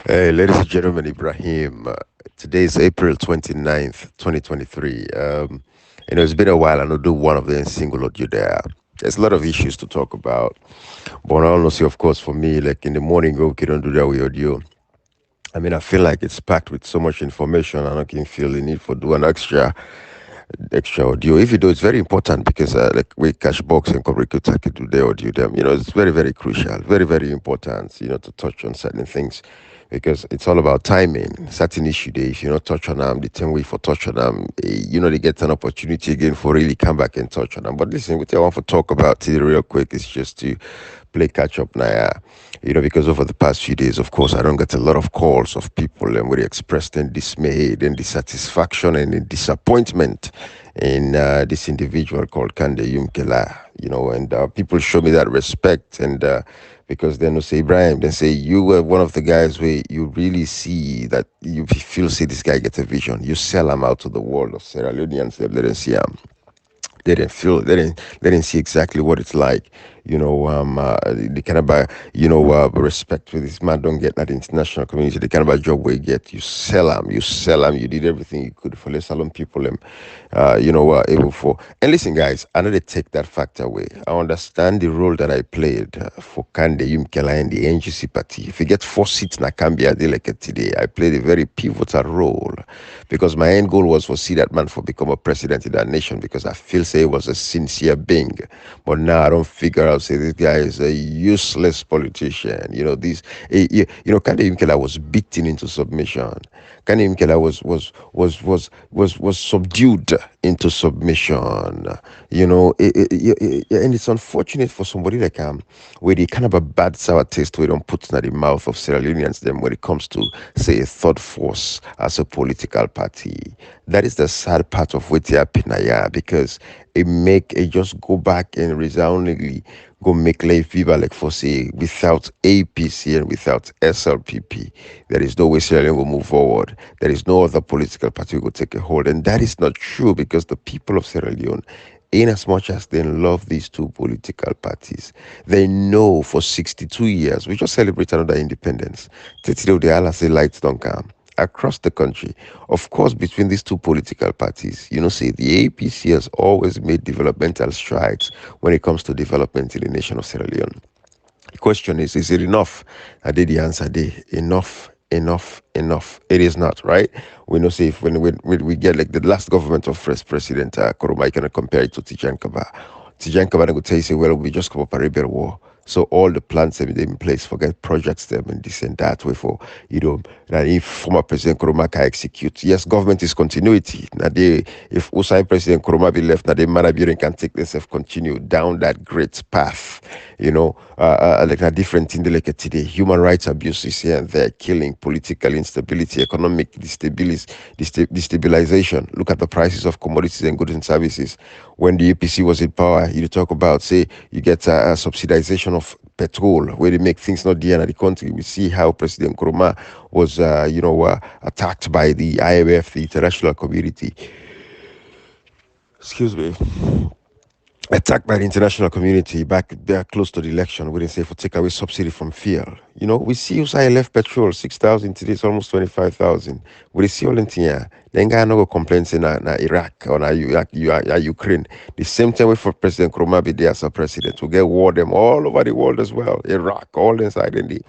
Hey, ladies and gentlemen, Ibrahim. Today is April 29th, 2023. It's been a while, and I'll do one of them single audio there. There's a lot of issues to talk about. But honestly, of course, for me, like in the morning, okay, don't do that with audio. I mean, I feel like it's packed with so much information, and I can feel the need for do an extra audio. If you do, it's very important because like we cash box and communicate can do the audio them. It's very, very crucial, very, very important, to touch on certain things because it's all about timing. Certain issue day, if you not touch on them, the 10 way for touch on them, they get an opportunity again for really come back and touch on them. But listen, what I want to talk about today real quick is just to play catch up now. Because over the past few days, of course, I don't get a lot of calls of people and really expressed in dismay and dissatisfaction and in disappointment in this individual called Kande Yumkela, and people show me that respect and because then they say, Ibrahim, they say you were one of the guys where you really see that you feel, say this guy gets a vision. You sell him out to the world of Sierra Leoneans, they didn't see him. They didn't see exactly what it's like. The kind of respect for this man don't get that international community. The kind of job we get, you sell them, you did everything you could for the salon people able for. And listen, guys, I know they take that fact away. I understand the role that I played for Kande Yumkela and the NGC party. If you get 4 seats in Akambia Deleke today, I played a very pivotal role because my end goal was for see that man for become a president in that nation because I feel say he was a sincere being. But now I don't figure out say this guy is a useless politician. Kande Yumkela was beaten into submission. Kanye Mkela was subdued into submission. And it's unfortunate for somebody like where they kind of a bad sour taste we don't put in the mouth of Sierra Leoneans them when it comes to say a third force as a political party. That is the sad part of what happened here because it just go back and resoundingly go make life viva like for say without APC and without SLPP. There is no way Sierra Leone will move forward. There is no other political party will take a hold. And that is not true because the people of Sierra Leone, in as much as they love these two political parties, they know for 62 years, we just celebrate another independence. Today, the Allah say lights don't come across the country. Of course, between these two political parties, say the APC has always made developmental strides when it comes to development in the nation of Sierra Leone. The question is it enough? I did the answer there. Enough, enough, enough. It is not, right? We know, say, if when we get like the last government of first president, Koroma, you cannot compare it to Tijan Kaba. Tijan Kaba would tell you, say, well, we just come up a rebel war. So all the plans have been in place, forget projects them and this and that way for, that if former President Koroma can execute. Yes, government is continuity. Now if Usai President Koroma be left, now the Marabirin can take themselves continue down that great path, like a different thing like today. Human rights abuses here and there, killing, political instability, economic destabilization. Look at the prices of commodities and goods and services. When the APC was in power, you talk about, say, you get a subsidization of petrol, where they make things not dear in the country. We see how President Nkrumah was, attacked by the IMF, the international community. Excuse me, attacked by the international community back there close to the election. We didn't say for take away subsidy from fuel. We see USA left petrol 6,000 today, it's almost 25,000. We see all in here. Then guy no go complain say na Iraq or na Ukraine. The same time we for President Nkrumah be there as a president. We get war them all over the world as well. Iraq, all inside in the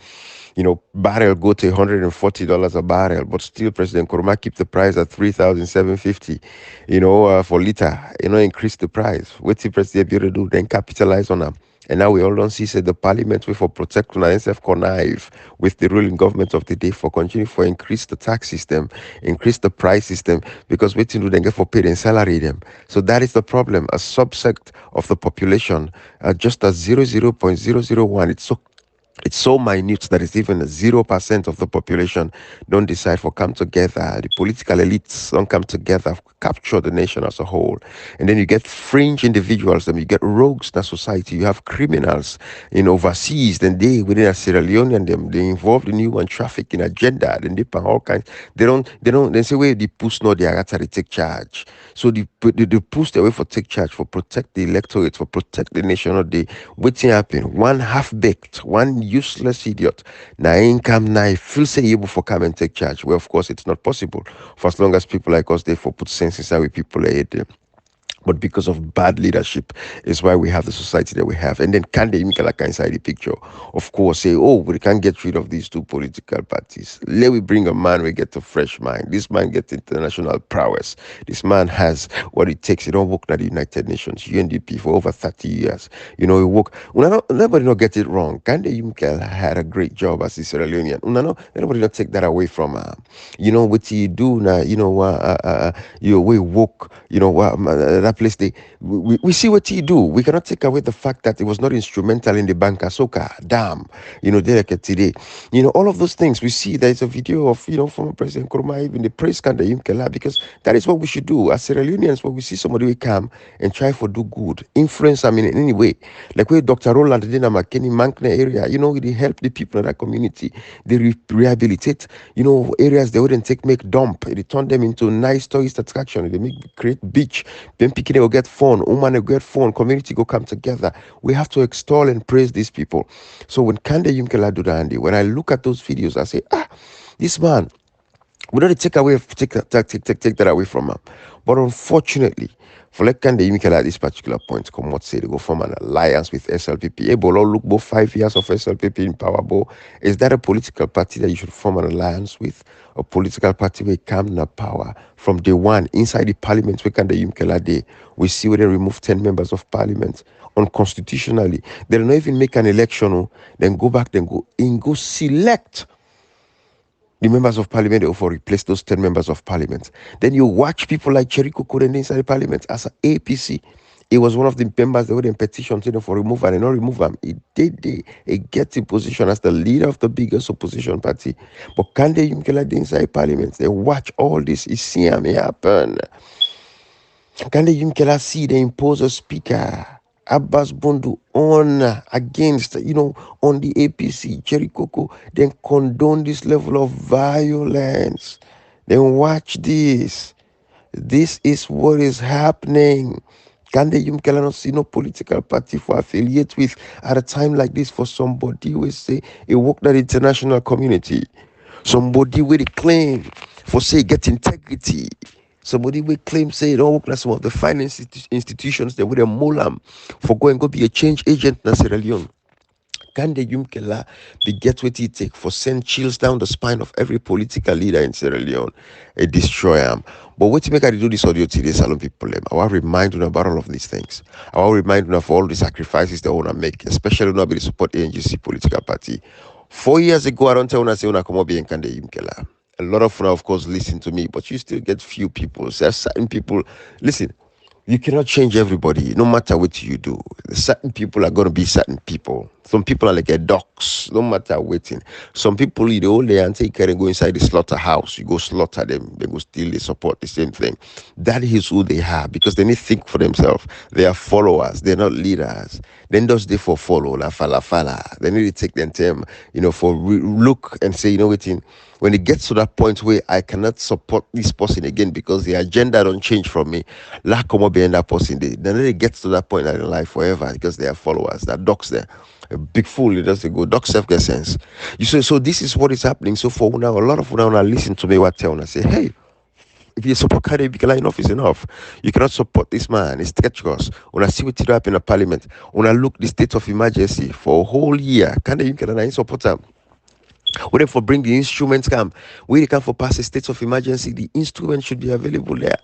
barrel go to $140 a barrel, but still President Nkrumah keep the price at 3,750, for liter, increase the price. What the President Bureau do, then capitalize on them. And now we all don't see say the parliament will for protect and self connive with the ruling government of the day for continue for increase the tax system, increase the price system, because waiting do then get for paid and salary them. So that is the problem. A subset of the population, just at 0.001, it's so minute that it's even 0% of the population don't decide for come together. The political elites don't come together, capture the nation as a whole. And then you get fringe individuals, then you get rogues in a society, you have criminals in overseas, then they within a Sierra Leone and them they involved in human trafficking agenda, then they pan all kinds. They say where the push no they are they take charge. So the push the way for take charge, for protect the electorate, for protect the nation of the waiting happen. One half baked, one useless idiot. Now income now feel say able for come and take charge. Well, of course, it's not possible. For as long as people like us, therefore put sense inside with people but because of bad leadership is why we have the society that we have. And then Kande Imikalaka inside the picture, of course, say, oh, we can't get rid of these two political parties. Let we bring a man, we get a fresh mind. This man gets international prowess. This man has what it takes. He don't work at the United Nations, UNDP, for over 30 years. He work. Nobody not get it wrong. Kande Imikal had a great job as a Sierra Leonean. Nobody not take that away from her. What you do now, we work, that place we see what he do. We cannot take away the fact that it was not instrumental in the Banka Soka dam, Derek today. All of those things we see. There is a video of former President Nkrumah even the praise Kanda Yimkela, because that is what we should do as Sierra Leoneans. When we see somebody we come and try for do good, influence them in any way, like where Dr. Roland did in Makeni Mankne area, they help the people in that community. They rehabilitate, areas they wouldn't make dump. They turn them into nice tourist attraction. They create beach. Then picking will get fun, woman will get fun, community go come together. We have to extol and praise these people. So when Kande Yumkela do that, Andy, when I look at those videos, I say, this man, we don't take that away from him. But unfortunately, for like Kande Yumkela at this particular point, come what say they go form an alliance with SLPP. Ebola look both 5 years of SLPP in power. Is that a political party that you should form an alliance with? A political party where come na power from day one inside the parliament where can the Yumkela day we see where they remove 10 members of parliament unconstitutionally. They don't even make an election, then go back, then go select the members of parliament or replace those 10 members of parliament. Then you watch people like Cheriko Kurende inside the parliament as an APC. He was one of the members that were in petition for removal and not remove him. He gets in position as the leader of the biggest opposition party. But can they inside parliament? They watch all this. You see him happen. Can they see they impose a speaker? Abbas Bundu on against, on the APC, Jerry Coco, then condone this level of violence. Then watch this. This is what is happening. Can the Yumkela not see no political party for affiliate with at a time like this for somebody who say he worked at the international community? Somebody with a claim for say get integrity. Somebody will claim say don't work at some of the finance institutions that would a molam for go be a change agent in Sierra Leone. Can the Yumkela be get what it take for send chills down the spine of every political leader in Sierra Leone? A destroy them. But what to make I do this audio today, Salon people? I want to remind you about all of these things. I want to remind you of all the sacrifices they want to make, especially not be the support ANGC political party. 4 years ago, I don't tell you say una come up and Kande Yumkela. A lot of course, listen to me, but you still get few people. There's certain people. Listen, you cannot change everybody, no matter what you do. Certain people are going to be certain people. Some people are like a dogs, no matter waiting. Some people, you know, they and take care and go inside the slaughterhouse. You go slaughter them, they go steal, they support the same thing. That is who they are because they need to think for themselves. They are followers, they're not leaders. Then those they for follow, la fala fala. They need to take them time, for look and say, waiting. When it gets to that point where I cannot support this person again because the agenda don't change from me, lack of being that person, then it gets to that point in their life forever because they are followers. That dogs there. A big fool, it doesn't go. Dog self get sense. You say, so this is what is happening. So for now, a lot of now listen to me what tell and say, hey, if you support Kade Bikala, enough is enough. You cannot support this man. It's treacherous. When I see what it up in the parliament, when I look the state of emergency for a whole year, Kade Bikala support him. Whatever for bring the instruments come. Where they come for pass a state of emergency, the instrument should be available there.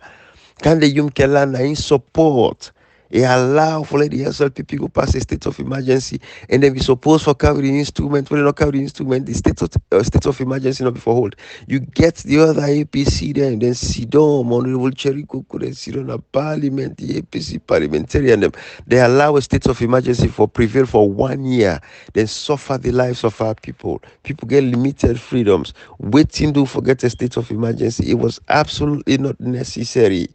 Can the Yum Kelana in support? He allow for the SLPP go pass a state of emergency, and then we suppose for carry the instrument. When they not carry the instrument, the state of emergency not before hold. You get the other APC there, and then Sidon, Honorable Cherry Coco, then Sidon a parliament, the APC parliamentarian them. They allow a state of emergency for prevail for 1 year, then suffer the lives of our people. People get limited freedoms. Waiting to forget a state of emergency. It was absolutely not necessary.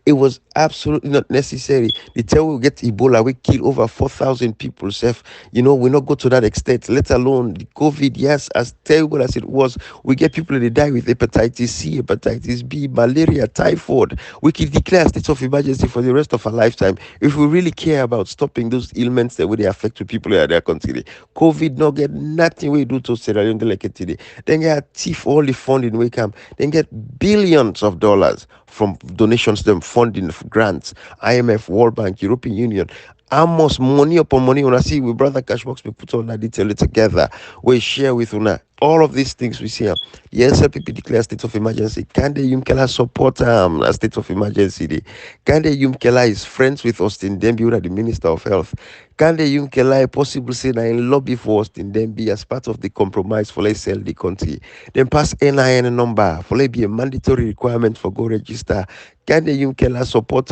It was absolutely not necessary. The tell we get Ebola, we kill over 4,000 people. Self, we not go to that extent. Let alone the COVID. Yes, as terrible as it was, we get people that die with hepatitis C, hepatitis B, malaria, typhoid. We can declare a state of emergency for the rest of our lifetime if we really care about stopping those ailments that way they affect the people in their country. COVID not get nothing we do to Sierra Leone like it today. Then get thief all the funding we come. Then get billions of dollars from donations, them funding grants, IMF, World Bank, European Union. How much money upon money when I see with brother Cashbox, we put all that detail together. We share with una all of these things we see. Yes, people declare state of emergency. Can the Yumkela support a state of emergency? Can the Yumkela is friends with Austin Dembi, the Minister of Health? Can the Yumkela possible say that in lobby for Austin Dembi as part of the compromise for let's sell the country? Then pass NIN number for let be a mandatory requirement for go register. Can the Yumkela support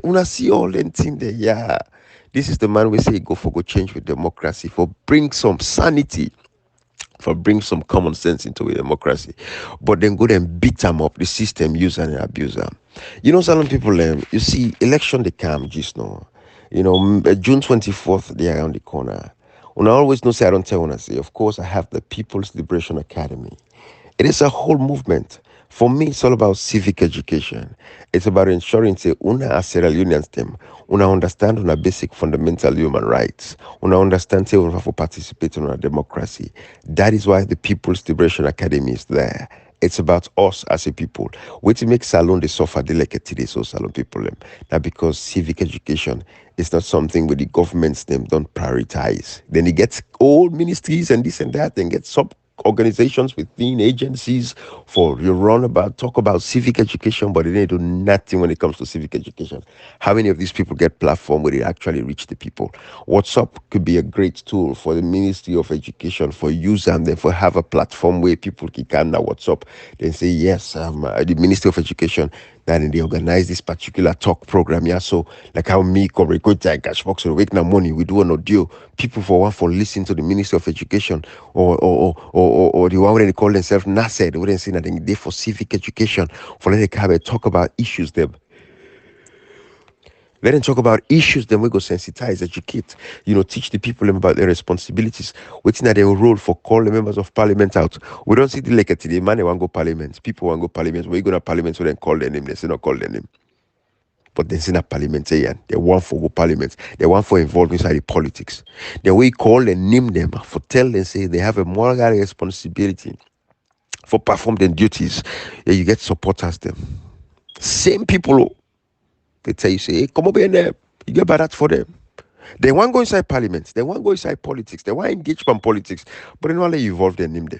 una see all them thing there, yeah. This is the man we say go change with democracy, for bring some sanity, for bring some common sense into a democracy. But then go and beat them up, the system, use and abuse them. Some people, you see, election they come just now. June 24th, they are on the corner. And I always know, say, I don't tell when I say, of course, I have the People's Liberation Academy. It is a whole movement. For me, it's all about civic education. It's about ensuring say una as Sierra Leoneans them, una understand una basic fundamental human rights. Una understand say una for participate in our democracy. That is why the People's Liberation Academy is there. It's about us as a people. Which makes Salon they suffer the like today, so Salon people them. Now because civic education is not something where the governments them don't prioritize. Then it gets all ministries and this and that, and get sub organizations within agencies for you run about talk about civic education, but they do nothing when it comes to civic education. How many of these people get platform where they actually reach the people? WhatsApp could be a great tool for the Ministry of Education for use and then for have a platform where people can come now WhatsApp then say yes, the Ministry of Education then they organize this particular talk program. Yeah, so like how me come record Cashbox or wake now money we do an audio. People for one for listen to the Ministry of Education or the one where they call themselves NASA. They wouldn't say that they for civic education for let them have a talk about issues them. Let them talk about issues, then we go sensitize, educate, teach the people about their responsibilities. Waiting at their role for call the members of parliament out. We don't see the like today, man, they want to go parliament. People want to go parliament. When you go to parliament, so then call their name, they say not call their name. But they say not parliamentarian. They want for go parliament. They want for involved inside the politics. Then we call and name them for tell them say they have a moral responsibility for perform their duties. Yeah, you get supporters them. Same people they tell you say, hey, come over here, you get that for them. They want to go inside parliament. They want to go inside politics. They want to engage from politics. But they don't let you involve their name them.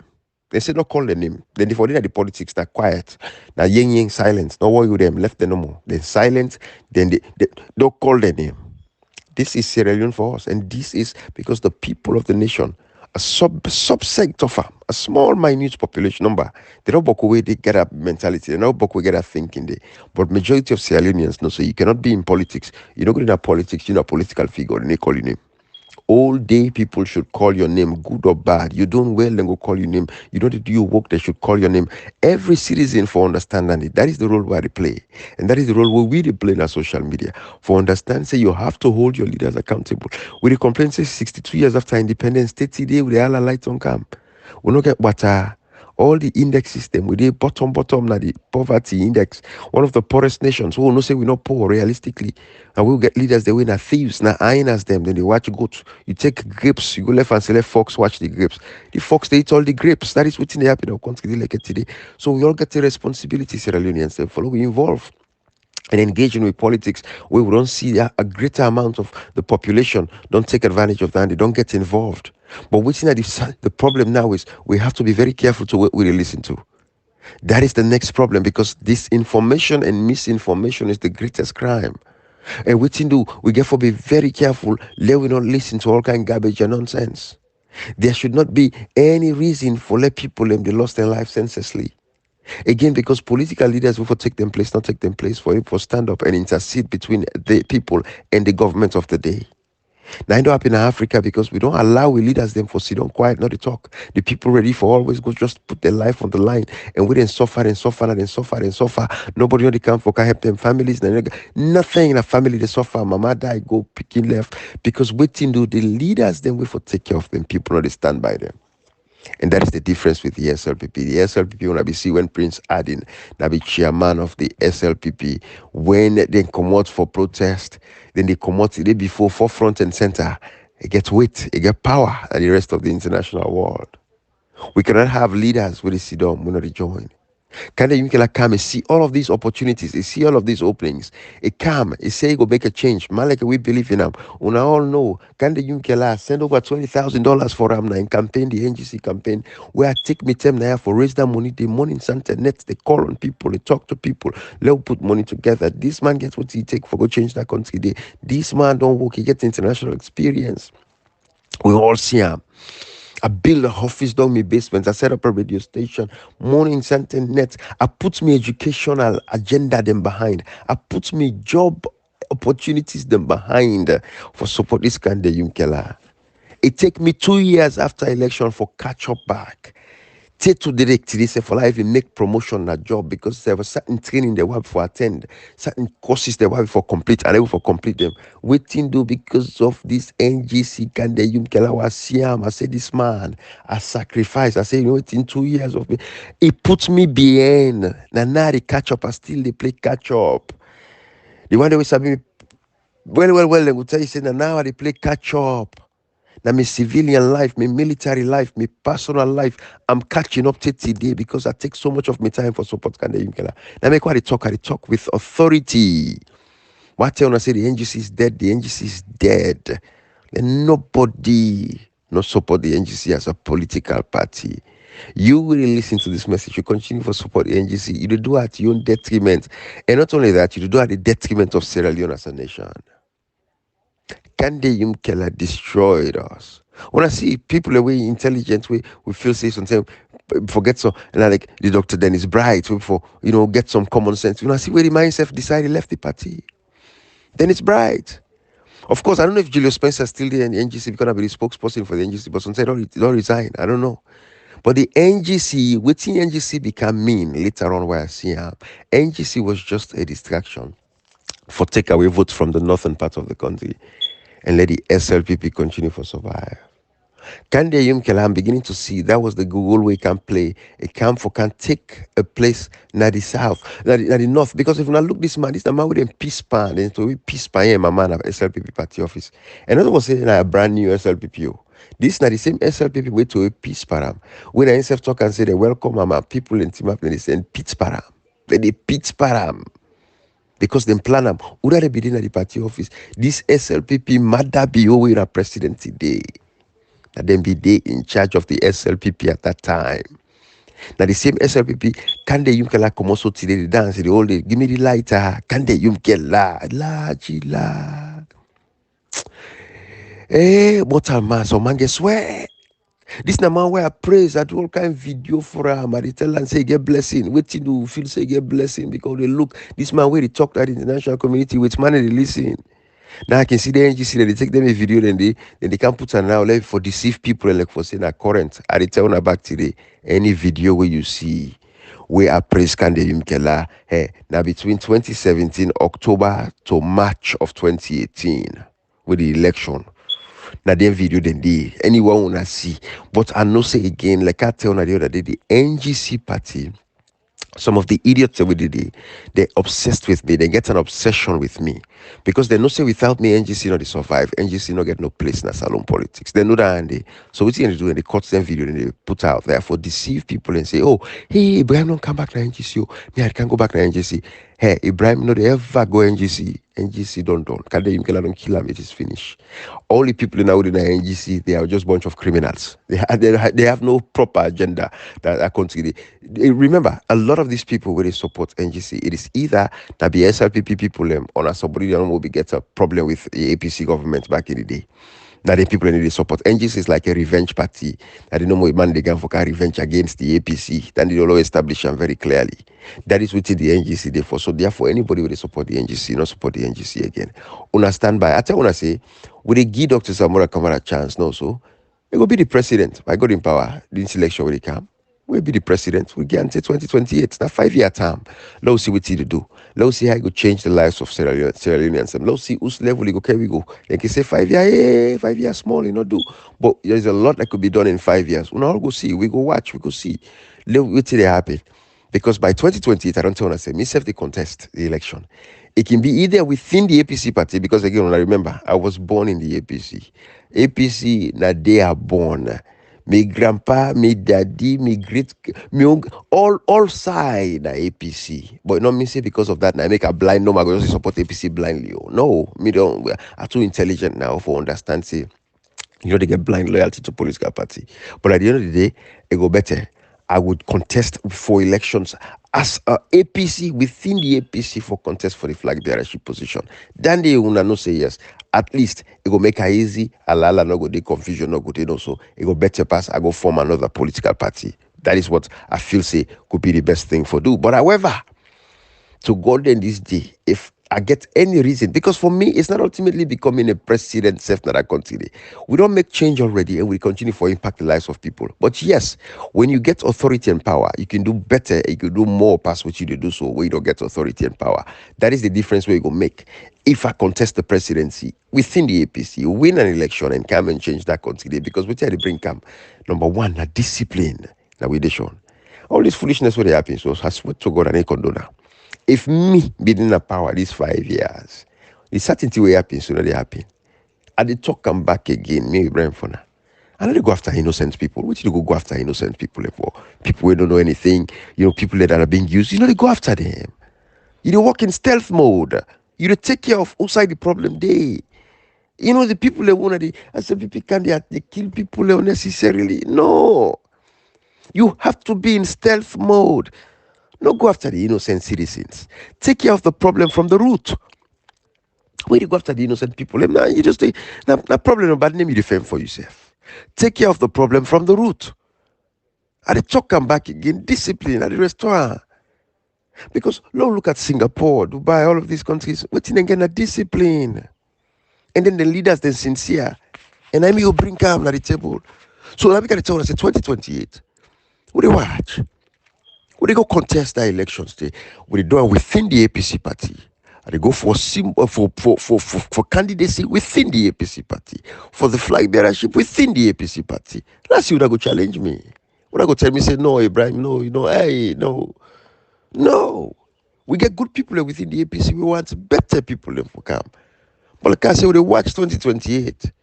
They say not call their name. Then they forget the politics, they're quiet. Now ying silence. No worry with them. Left them no more. Then silence. Then they don't call their name. This is Sierra Leone for us. And this is because the people of the nation, a subsect of a small minute population number, they don't walk away, they get a mentality, they don't walk away, get a thinking there. But majority of Sierra Leoneans know, so you cannot be in politics. You're not going to politics, you're not a political figure, and they call your name. All day people should call your name, good or bad. You don't well, then go call your name. You don't do your work, they should call your name. Every citizen for understanding it. That is the role where they play. And that is the role where we play in our social media. For understand, say you have to hold your leaders accountable. We the complaint say 62 years after independence, 30 days with the all light on camp. We don't get water. All the index system, we did bottom, now the poverty index, one of the poorest nations. We will not say we're not poor realistically. And we'll get leaders, they win are thieves, now hyenas them, then they watch goats. You take grapes, you go left and say let fox watch the grapes. The fox they eat all the grapes. That is what's in the happen in our country like it today. So we all get a responsibility, Sierra Leoneans, and follow we involve and engaging with politics where we don't see a greater amount of the population don't take advantage of that, they don't get involved. But what's in the problem now is we have to be very careful to what we listen to. That is the next problem, because disinformation and misinformation is the greatest crime. And what do we get for be very careful, let we not listen to all kind of garbage and nonsense. There should not be any reason for let people they lost their life senselessly. Again, because political leaders will take them place, not take them place for it for stand up and intercede between the people and the government of the day. Now, it don't happen in Africa because we don't allow we leaders them for sit down quiet, not to talk. The people ready for always go just put their life on the line and we then suffer and suffer and suffer and suffer. Nobody really come for can help them families. Nothing in a family they suffer. Mama die, go picking left because waiting do the leaders then we for take care of them. People not they stand by them. And that is the difference with the SLPP. The SLPP, when I be see when Prince Adin, that be chairman of the SLPP, when they come out for protest, then they come out the day before for front and center. It get weight, it get power, and the rest of the international world. We cannot have leaders with the sit down, we not join. Can the Yunkela come and see all of these opportunities, and see all of these openings? It come, it say go make a change. Man, like we believe in them. We all know. Can the Yunkela send over $20,000 for them now in campaign, the NGC campaign, where I take me time now for raise that money, the money in Santa Net, they call on people, they talk to people, they'll put money together. This man gets what he take for go change that country. This man don't work, he gets international experience. We all see him. I build an office down my basement. I set up a radio station, morning something net. I put me educational agenda them behind. I put me job opportunities them behind for support this kind of Yunkela. It take me 2 years after election for catch up back. Take to direct this for life and make promotion a job because there was certain training they want for attend, certain courses they want for complete, and able for complete them. Waiting do because of this NGC can they Kelawa Siam. I say this man, I sacrifice. I say, you know, it's in 2 years of me. It puts me behind. Now they catch up, I still they play catch up. The one they will me well, they will tell you say now they play catch up. Now, my civilian life, my military life, my personal life, I'm catching up to today because I take so much of my time for support. Now, make what I talk with authority. What I want to say, the NGC is dead, the NGC is dead. And nobody not support the NGC as a political party. You will listen to this message, you continue to support the NGC, you do at your own detriment. And not only that, you do at the detriment of Sierra Leone as a nation. Kande Yumkela destroyed us. When I see people away intelligent way, we feel safe sometimes forget some and like the Dr. Dennis Bright for get some common sense. When I see where the mindset decided left the party. Dennis Bright. Of course, I don't know if Julius Spencer is still there in the NGC because I'll be the spokesperson for the NGC, but some say don't resign. I don't know. But the NGC, waiting NGC become mean later on where I see him. NGC was just a distraction for takeaway votes from the northern part of the country and let the SLPP continue to survive. Kande Yumkela, I'm beginning to see that was the Google way can play. A camp for can take a place na the south, na the north. Because if you look this man with a peace pan, then to be peace pan, my man of SLPP party office. And another was saying a brand new SLPP. This na the same SLPP way to a peace param. When I self talk and say they welcome my people in team up and they send peace param. They peace param. Because them plan them. Would they be in the party office? This SLPP mada be over a president today. That them be they in charge of the SLPP at that time. Now the same SLPP, can they yumkela come also today the dance the whole day? Give me the lighter. Can they yumkela la chila? What a man, so man guess where? This na man where I praise, I do all kind of video for him. I tell and say get blessing. Waiting to feel say get blessing because they look this man where they talk to the international community with man they listen. Now I can see the NGC that they take them a video, then they can put an now for deceive people and like for saying a current. I tell you back today. Any video where you see where I praise Kande Yumkela, now between 2017 October to March of 2018 with the election. Now then video then they anyone wanna see. But I know say again, like I tell you the other day, the NGC party. Some of the idiots that we did, they're obsessed with me. They get an obsession with me because they know say without me, NGC not survive. NGC not get no place in a salon politics. They know that, and so what they do and they cut them video and they put out there for deceive people and say, oh, hey, Ibrahim don't come back to NGC. Oh, me I can't go back to NGC. Hey, Ibrahim no they ever go NGC. NGC don't. Can they don't kill him? It is finished. All the people in the NGC, they are just a bunch of criminals. They have no proper agenda that are considered. Remember, a lot of these people where they support NGC, it is either that the SLPP people on a subordinate will get a problem with the APC government back in the day. That the people need to support. NGC is like a revenge party. That they know more man they can for revenge against the APC. Then they will establish them very clearly. That is within the NGC therefore. So therefore, anybody will support the NGC, not support the NGC again. Una stand by. I tell una say, Would they give Dr. Samora Kamara a chance? No, so he will be the president. By God in power, this election will come. We'll be the president. We get until 2028. Now 5 year term. Let's see what he do. Let's see how he go change the lives of Sierra Leoneans. Let's see whose level he go carry go. They can say 5 year, hey, 5 years small, you know do. But there's a lot that could be done in 5 years. We all go see. We go watch. We go see. Let wait till they happen. Because by 2028, I don't want to say, myself, they contest the election. It can be either within the APC party, because again, when I remember, I was born in the APC. APC, na they are born. My grandpa, my daddy, my great, all side na APC. But not me say because of that, I make a blind no, I go just support APC blindly. Oh. No, me don't. I'm too intelligent now for understand. Say, they get blind loyalty to political party. But at the end of the day, it go better. I would contest for elections as a APC within the APC for contest for the flag bearership position. Then they will no say yes. At least it go make it easy. Alala no go the confusion no go dey no so it go better pass. I go form another political party. That is what I feel say could be the best thing for do. But however, to God in this day, if I get any reason, because for me, it's not ultimately becoming a president self that I continue. We don't make change already and we continue for impact the lives of people. But yes, when you get authority and power, you can do better, you can do more past what you do so when you don't get authority and power. That is the difference we go make. If I contest the presidency within the APC, win an election and come and change that continue, because we tell the bring come. Number one, a discipline. Now we shown. All this foolishness what happens, so I swear to God and I condone now. If me being in power these 5 years, the certainty will happen sooner they happen. And they talk come back again, me Ibrahim for now. And then they go after innocent people. What do you go after innocent people for? People who don't know anything, people that are being used, they go after them. You don't work in stealth mode. You don't take care of outside the problem day. The people that want to, I said people can't they kill people unnecessarily. No. You have to be in stealth mode. Not go after the innocent citizens. Take care of the problem from the root. When you go after the innocent people, now you just say, no problem, no bad name you defend for yourself. Take care of the problem from the root. And the talk come back again, discipline at the restaurant. Because look at Singapore, Dubai, all of these countries, waiting again a discipline. And then the leaders, then sincere. And I mean, you bring calm at the table. So let me get it tell us, 2028. What do you watch? When they go contest that elections, when they do it within the APC party, and they go for candidacy within the APC party, for the flag bearership within the APC party. That's you that go challenge me. When I go tell me, say, no, Ibrahim, no, hey, no. We get good people within the APC. We want better people for come. But like I say, we watch 2028.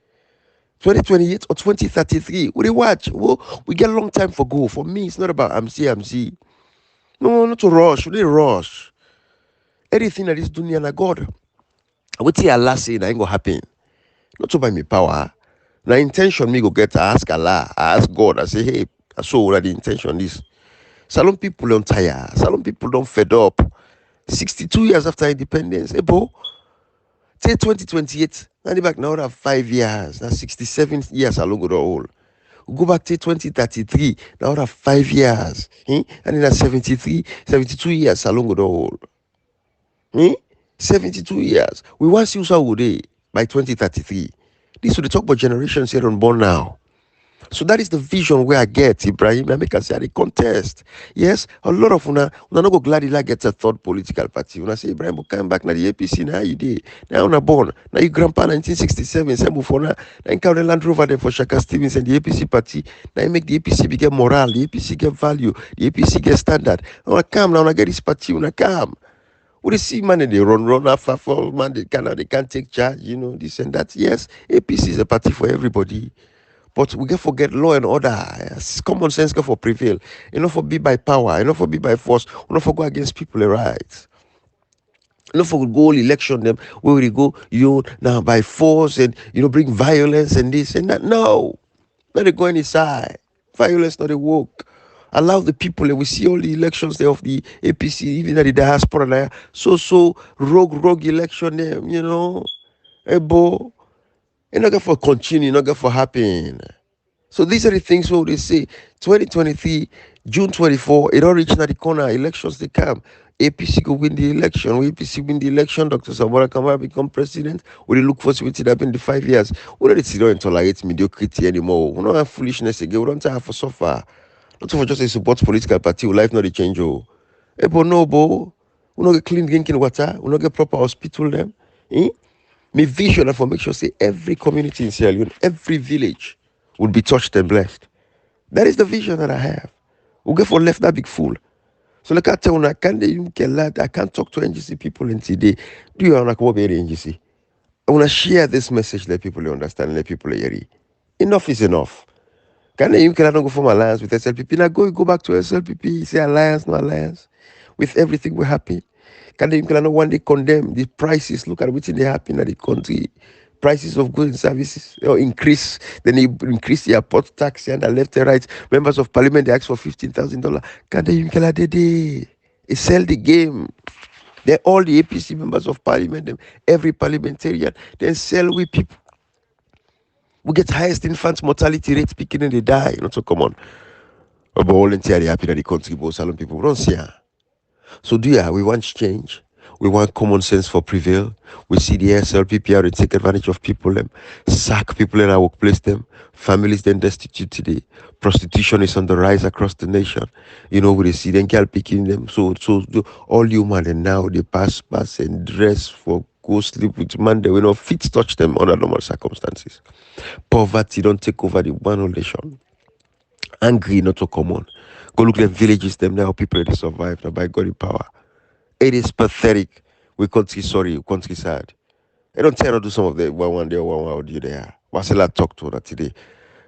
2028 or 2033. We watch. Well, we get a long time for go. For me, it's not about MC. No, not to rush. We need rush. Anything that is dunya na God. What Allah say that ain't gonna happen. Not to buy me power. Now intention me go get to ask Allah, I ask God. I say, hey, I saw what the intention is. Salon people don't tire. Salon people don't fed up. 62 years after independence. Hey, bro. Say 2028. Now back now have 5 years. Now 67 years along with the whole. Go back to 2033, now have 5 years. And then at 72 years along with the whole. 72 years. We want to use our day by 2033. This will talk about generations here unborn now. So that is the vision where I get, Ibrahim. I make us say the contest. Yes, a lot of una not go glad he gets a third political party. When I say Ibrahim will come back now the APC now you did. Now una born. Now you grandpa 1967, same before now you carry Land Rover there for Shaka Stevens and the APC party. Now you make the APC get moral, the APC get value, the APC get standard. Now I come now I get this party, when I come. We see man they run after for man they can't take charge, this and that. Yes, APC is a party for everybody. But we can forget law and order. Yes. Common sense can for prevail. Enough for be by power, enough for be by force, enough for go against people rights. Enough for go election them where we go, now by force and bring violence and this and that. No. Not they go any side. Violence not a work. Allow the people and we see all the elections there of the APC, even at the diaspora there. So rogue election them, Hey boy. You're not going for continue, not going for happen. So these are the things where they say 2023, June 24, it all reached at the corner, elections they come. APC go win the election. When APC win the election, Dr. Sabora Kamara become president. We dey look for something that happen in the 5 years. We don't sit down and tolerate mediocrity anymore. We don't have foolishness again. We don't have for suffer. Not for just a support political party. Life not dey change. Oh, but no, bo. We don't get clean drinking water. We don't get proper hospital them. Eh? My vision and for make sure say every community in Sierra Leone, every village would be touched and blessed. That is the vision that I have. We get for left that big fool. So like I tell you, I can't even get lad. I can't talk to NGC people until they do you want to come up here NGC. I want to share this message, let people understand, let people hear it. Enough is enough. Can you cannot go from alliance with SLPP? Now go back to SLPP. Say alliance, no alliance. With everything we're happy. Can you cannot one day condemn the prices? Look at what's in the happen in the country. Prices of goods and services increase. Then they increase the airport tax and the left and right. Members of parliament they ask for $15,000. Can you cannot they sell the game? They're all the APC members of parliament, every parliamentarian, then sell with people. We get highest infant mortality rate speaking and they die. Not so common. But voluntarily happy that the country both salon people we don't see her. So we want change. We want common sense for prevail. We see the SLPP how they take advantage of people them, sack people in our workplace them, families then destitute today. Prostitution is on the rise across the nation. We see them girl picking them. All human and now they pass and dress for go sleep with man they will not fit touch them under normal circumstances. Poverty don't take over the one whole nation. Angry not so common. Go look at villages them now people they survive now by God in power. It is pathetic. We country sorry, we country sad. I don't tell her to do some of the one day or one do there. Wasela talk to her today.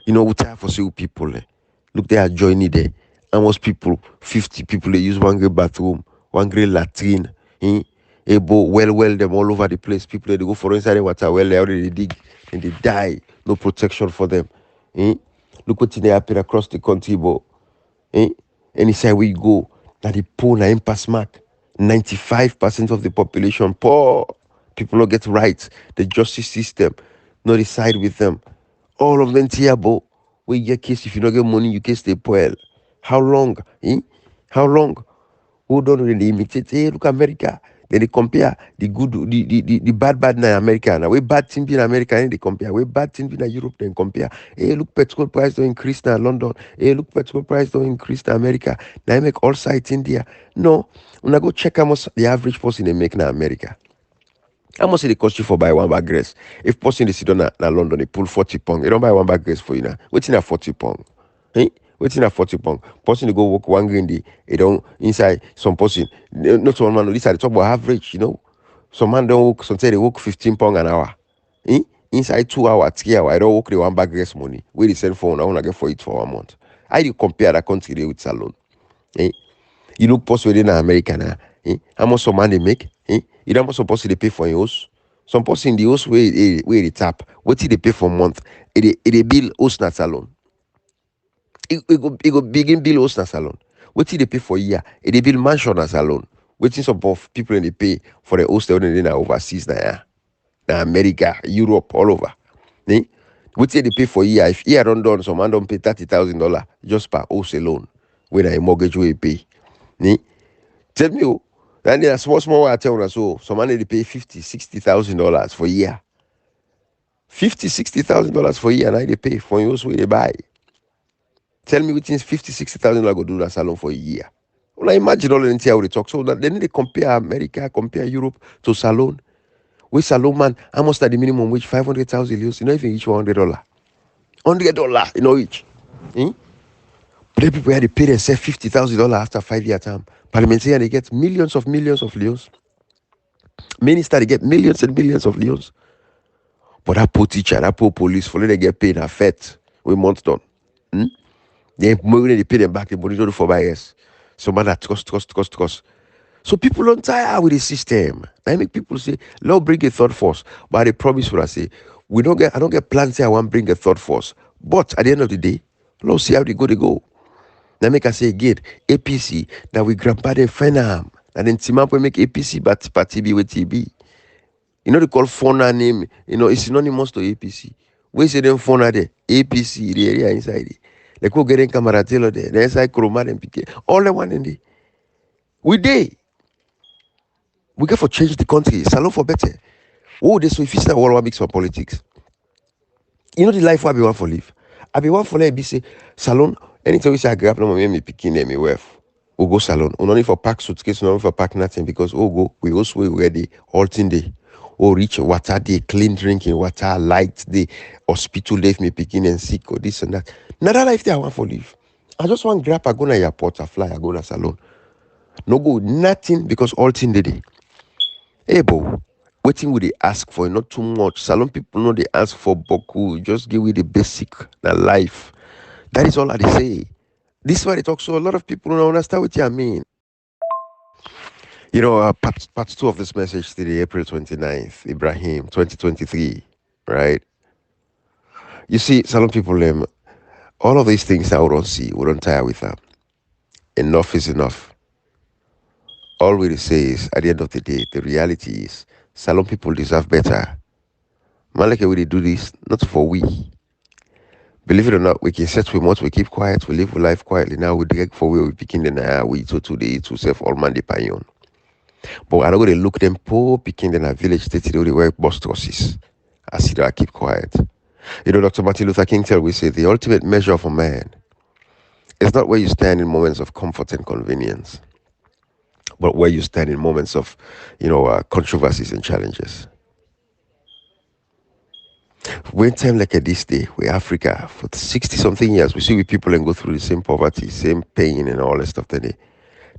We tell for see people there. Look, they are joining there. And most people, 50 people, they use one great bathroom, one great latrine. Able well them all over the place. People they go for inside the water well, they already dig and they die. No protection for them. Look what they happen across the country, but any side we go, now the poor na impasse mark. 95% of the population poor. People don't get rights. The justice system not decide with them. All of them tiabo. We get case if you don't get money, you can stay poor. How long? How long? Who don't really imitate? Hey, look America. Then they compare the good, the bad in America. Now we bad thing in America, and they compare. We bad thing in Europe, then compare. Hey, look, petrol price don't increase now London. Hey, look, petrol price don't increase now America. Now I make all sites India. No, when I go check how much the average person they make now America. How much it cost you for buy one bag grace? If person they sit down na London, they pull 40 pounds. They don't buy one bag grace for you now. What's in a 40 pounds? Eh? What's in a 40 pounds? Person they go work one green day. They don't inside some person. Not one man. This I talk about average. Some man don't work. Some say they work 15 pounds an hour. Eh? Inside 2 hours, 3 hours, I don't work the one bag grace money. Where they send phone, I wanna get for it for 1 month. How do you compare that country there with salon? Eh? You look post within America now. How much some man they make? You don't supposed to pay for your house. Some person in the house where they tap. What did they pay for a month? It bill house na salon. It go begin bill house na salon. What did they pay for a year? It bill mansion na salon. Waiting some of people they pay for the host when they overseas na America, Europe, all over. What did they pay for a year? If year don't done, some man don't pay $30,000 just per house alone. When a mortgage will pay. Tell me, and then a small I tell you so some money they pay $50,000-$60,000 for a year. $50,000-$60,000 for a year, and they pay for your house where they buy. Tell me which is $50,000-$60,000 go do that salon for a year. Well, I imagine all the how they talk. So that then they compare America, compare Europe to salon. With salon man, how much at the minimum wage? 500,000 euros. You know, even each $100. $100, each. But the people where they pay themselves $50,000 after 5 year term. Parliamentarian they get millions of leons. Minister they get millions and millions of leons. But that poor teacher, that poor police, for they get paid a fat with months done. They money they pay them back, the money don't for buyers. So man that cost. So people don't tire with the system. I make people say, Lord bring a third force. But I promise what I say, I don't get plans here, I want bring a third force. But at the end of the day, Lord see how they go. Now make I say again, APC, that we grandpa them finam. And then Timampo make APC but party be with TB. They call fauna name, it's synonymous to APC. We say them fauna there, APC, the area inside it. Like go getting Camaratelo there, the inside Chroma and PK. All the one in the. We day. We get for change the country. Salon for better. Oh, this so if it's not what mix for politics. You know the life I be one for live. I be one for let be say salon. Anytime we say I grab no me picking me wife. We go salon. We no need for pack suitcase, no need for pack nothing because oh go we also we ready all thing day. Oh reach water day, clean drinking water, light day, hospital life me picking and sick or this and that. Now that life there I want for live. I just want grab I go na airport, I fly, I go na salon. No go nothing because all thing day. Hey, bro, wetin we dey ask for, not too much. Salon people no dey ask for boku. Just give we the basic, na life. That is all I dey say. This is why they talk so. A lot of people don't understand what I mean. Part two of this message today, April 29th, Ibrahim, 2023, right? You see, Salon people, all of these things that we don't see, we don't tire with them. Enough is enough. All we say is, at the end of the day, the reality is, Salon people deserve better. Man, like we dey do this, not for we. Believe it or not, we can set we want, we keep quiet, we live life quietly. Now we direct for where we begin the night, we to today to self all man depend on. But I don't go to look them poor picking in a village state they work bus crosses. I see that I keep quiet. Dr. Martin Luther King tell we say the ultimate measure of a man is not where you stand in moments of comfort and convenience, but where you stand in moments of, controversies and challenges. When time like at this day, we Africa for 60 something years, we see we people and go through the same poverty, same pain and all that stuff that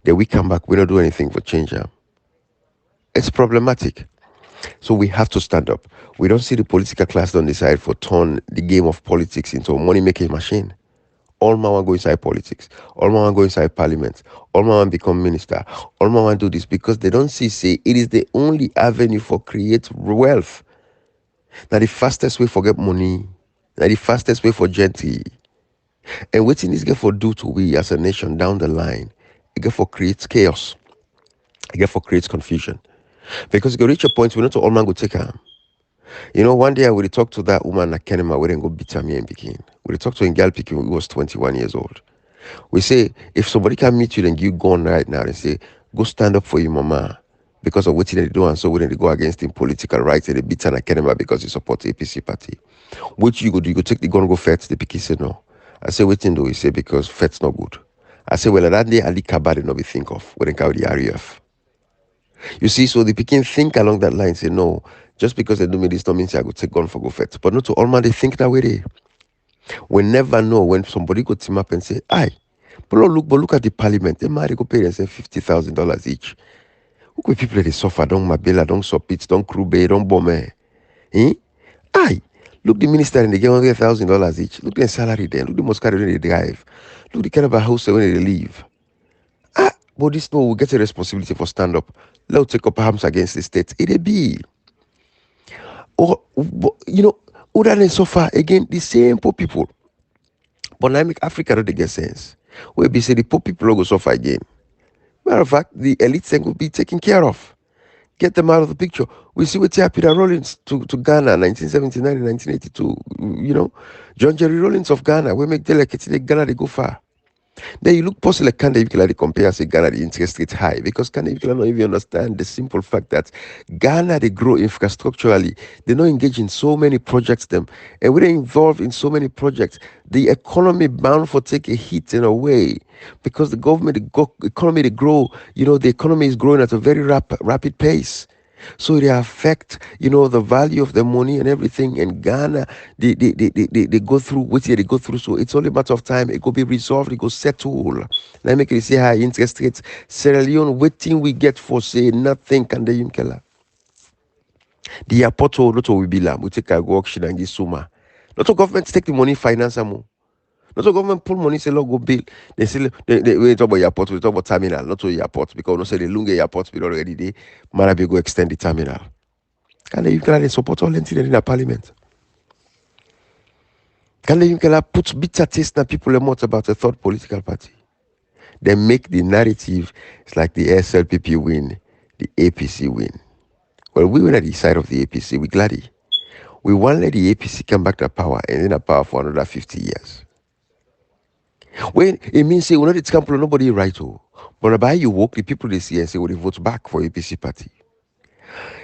then we come back, we don't do anything for change them. It's problematic. So we have to stand up. We don't see the political class don't decide for turn the game of politics into a money making machine. All man want go inside politics. All man want go inside parliament. All man want become minister. All man want do this because they don't see say it is the only avenue for create wealth. Now the fastest way for get money. Now the fastest way for genty. And waiting this get for do to we as a nation down the line. It get for create chaos. It get for create confusion. Because it go reach a point we not all man go take her. One day I would talk to that woman at Kenema, we didn't go beat me and Pekin. We talk to a girl Pekin who was 21 years old. We say, if somebody can meet you, then you go on right now and say, go stand up for your mama because of what they do, and so we didn't go against him political rights and they beat an Kenema because he supports APC party. What you go do? You go take the gun, go fetch the Pekin say no. I say, what do? He say, because fet's not good. I say, well, that day Ali Kabad not be think of when they carry the RUF. You see, so the Pekin think along that line, say, no, just because they do me this, don't mean say I go take gun for go fetch. But not to all man, they think that way. We never know when somebody go team up and say, aye, but look at the parliament. They might go pay themselves $50,000 each. Who could people they suffer? Don't Mabela, don't Sopit, don't Krube, don't Bome. Eh? Aye. Look the minister and they get $100,000 each. Look their salary then. Look the Moscato when they drive. Look the kind of a house when they live. But this no, we get a responsibility for stand up. Let's take up arms against the state. It be. Or other than suffer again, the same poor people. But now make Africa don't get sense. We be say the poor people will go suffer again. Matter of fact, the elite thing will be taken care of. Get them out of the picture. We see what happened Peter Rollins to Ghana, 1979 and 1982. John Jerry Rollins of Ghana. We make delegates, Ghana, they go far. Then you look possibly like Canada, you can compare say Ghana the interest rate high because Canada you cannot even understand the simple fact that Ghana they grow infrastructurally, they not engage in so many projects them, and when they involved in so many projects, the economy bound for take a hit in a way because the government economy they grow, the economy is growing at a very rapid pace. So they affect, the value of the money and everything. In Ghana, they go through what they go through. So it's only a matter of time. It could be resolved. It could settle. Let me say high interest rates. Sierra Leone, waiting we get for say nothing can the Yunkela. The airport not we be we take a go auction and give suma. Not a government take the money finance more. Not a government pull money say look go bill. They say we talk about airport, we talk about terminal, not to airport because no say the Lunga airport bill already there. Marabi go extend the terminal. Can they support all in the parliament? Can they put bitter taste in people mouth about a third political party? They make the narrative it's like the SLPP win, the APC win. Well, we were at the side of the APC, we gladly. We want let the APC come back to power and then power for another 50 years. When it means say we not it's camp nobody right oh. But by you walk the people they see and say well, they vote back for APC party.